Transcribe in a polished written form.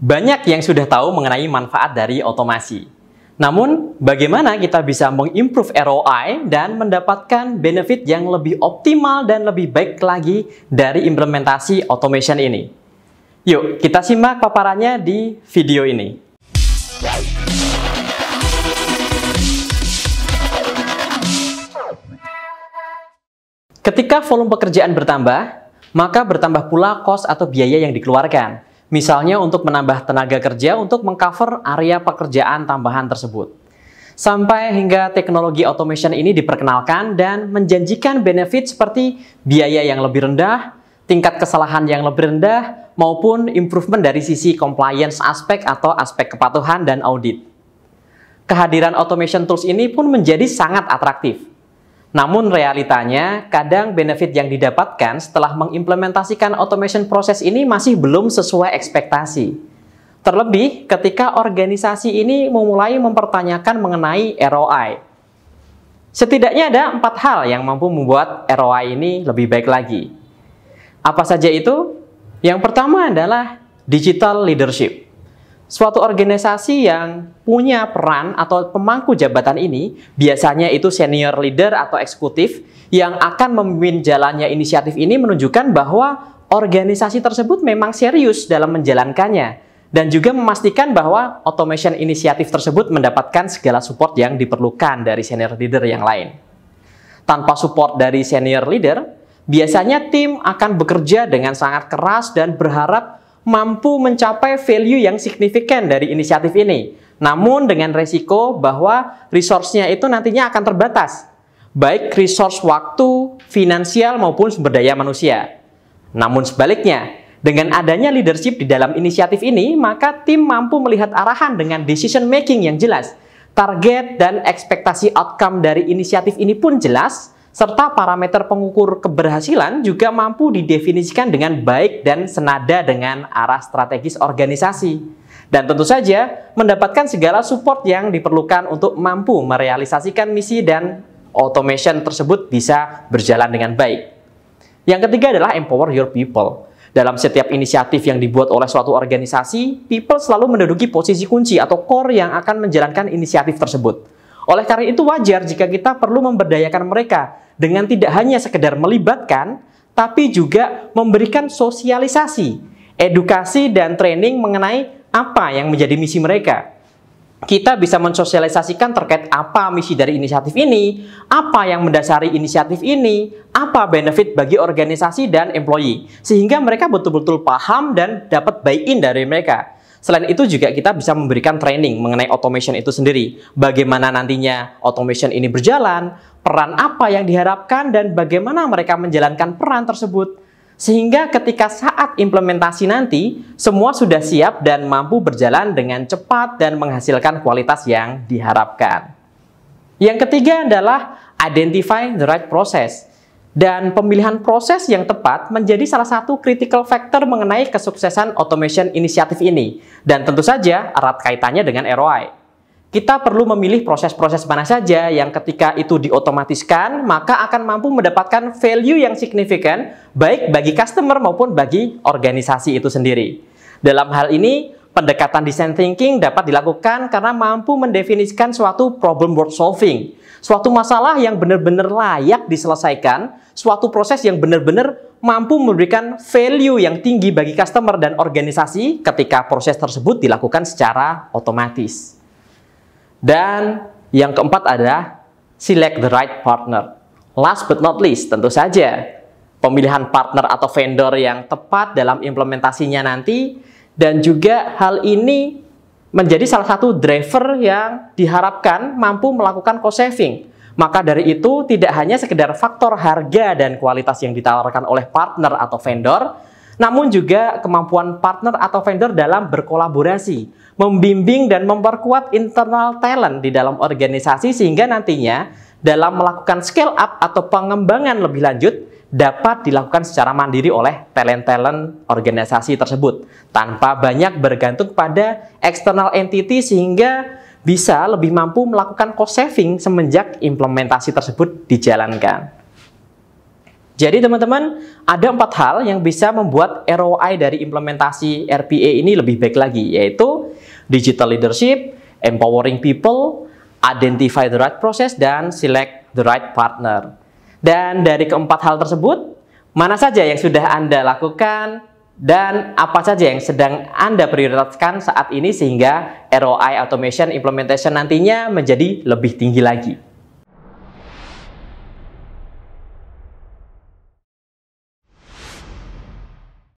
Banyak yang sudah tahu mengenai manfaat dari otomasi. Namun, bagaimana kita bisa mengimprove ROI dan mendapatkan benefit yang lebih optimal dan lebih baik lagi dari implementasi automation ini? Yuk, kita simak paparannya di video ini. Ketika volume pekerjaan bertambah, maka bertambah pula cost atau biaya yang dikeluarkan. Misalnya untuk menambah tenaga kerja untuk mengcover area pekerjaan tambahan tersebut. Sampai hingga teknologi automation ini diperkenalkan dan menjanjikan benefit seperti biaya yang lebih rendah, tingkat kesalahan yang lebih rendah, maupun improvement dari sisi compliance aspek atau aspek kepatuhan dan audit. Kehadiran automation tools ini pun menjadi sangat atraktif. Namun realitanya, kadang benefit yang didapatkan setelah mengimplementasikan automation proses ini masih belum sesuai ekspektasi. Terlebih ketika organisasi ini memulai mempertanyakan mengenai ROI. Setidaknya ada 4 hal yang mampu membuat ROI ini lebih baik lagi. Apa saja itu? Yang pertama adalah digital leadership. Suatu organisasi yang punya peran atau pemangku jabatan ini biasanya itu senior leader atau eksekutif yang akan memimpin jalannya inisiatif ini menunjukkan bahwa organisasi tersebut memang serius dalam menjalankannya dan juga memastikan bahwa automation inisiatif tersebut mendapatkan segala support yang diperlukan dari senior leader yang lain. Tanpa support dari senior leader, biasanya tim akan bekerja dengan sangat keras dan berharap mampu mencapai value yang signifikan dari inisiatif ini. Namun dengan resiko bahwa resource-nya itu nantinya akan terbatas. Baik resource waktu, finansial maupun sumber daya manusia. Namun sebaliknya, dengan adanya leadership di dalam inisiatif ini, maka tim mampu melihat arahan dengan decision making yang jelas. Target dan ekspektasi outcome dari inisiatif ini pun jelas, serta parameter pengukur keberhasilan juga mampu didefinisikan dengan baik dan senada dengan arah strategis organisasi. Dan tentu saja mendapatkan segala support yang diperlukan untuk mampu merealisasikan misi dan automation tersebut bisa berjalan dengan baik. Yang ketiga adalah empower your people. Dalam setiap inisiatif yang dibuat oleh suatu organisasi, people selalu menduduki posisi kunci atau core yang akan menjalankan inisiatif tersebut. Oleh karena itu wajar jika kita perlu memberdayakan mereka dengan tidak hanya sekedar melibatkan, tapi juga memberikan sosialisasi, edukasi, dan training mengenai apa yang menjadi misi mereka. Kita bisa mensosialisasikan terkait apa misi dari inisiatif ini, apa yang mendasari inisiatif ini, apa benefit bagi organisasi dan employee, sehingga mereka betul-betul paham dan dapat buy-in dari mereka. Selain itu juga kita bisa memberikan training mengenai automation itu sendiri. Bagaimana nantinya automation ini berjalan, peran apa yang diharapkan, dan bagaimana mereka menjalankan peran tersebut. Sehingga ketika saat implementasi nanti, semua sudah siap dan mampu berjalan dengan cepat dan menghasilkan kualitas yang diharapkan. Yang ketiga adalah identify the right process. Dan pemilihan proses yang tepat menjadi salah satu critical factor mengenai kesuksesan automation inisiatif ini. Dan tentu saja erat kaitannya dengan ROI. Kita perlu memilih proses-proses mana saja yang ketika itu diotomatiskan, maka akan mampu mendapatkan value yang signifikan, baik bagi customer maupun bagi organisasi itu sendiri. Dalam hal ini, pendekatan design thinking dapat dilakukan karena mampu mendefinisikan suatu problem worth solving. Suatu masalah yang benar-benar layak diselesaikan, suatu proses yang benar-benar mampu memberikan value yang tinggi bagi customer dan organisasi ketika proses tersebut dilakukan secara otomatis. Dan yang keempat adalah select the right partner. Last but not least, tentu saja pemilihan partner atau vendor yang tepat dalam implementasinya nanti, dan juga hal ini menjadi salah satu driver yang diharapkan mampu melakukan cost saving. Maka dari itu tidak hanya sekedar faktor harga dan kualitas yang ditawarkan oleh partner atau vendor, namun juga kemampuan partner atau vendor dalam berkolaborasi, membimbing dan memperkuat internal talent di dalam organisasi sehingga nantinya dalam melakukan scale up atau pengembangan lebih lanjut dapat dilakukan secara mandiri oleh talent-talent organisasi tersebut tanpa banyak bergantung pada external entity sehingga bisa lebih mampu melakukan cost saving semenjak implementasi tersebut dijalankan. Jadi teman-teman, ada 4 hal yang bisa membuat ROI dari implementasi RPA ini lebih baik lagi, yaitu digital leadership, empowering people, identify the right process, dan select the right partner. Dan dari keempat hal tersebut, mana saja yang sudah Anda lakukan dan apa saja yang sedang Anda prioritaskan saat ini sehingga ROI automation implementation nantinya menjadi lebih tinggi lagi?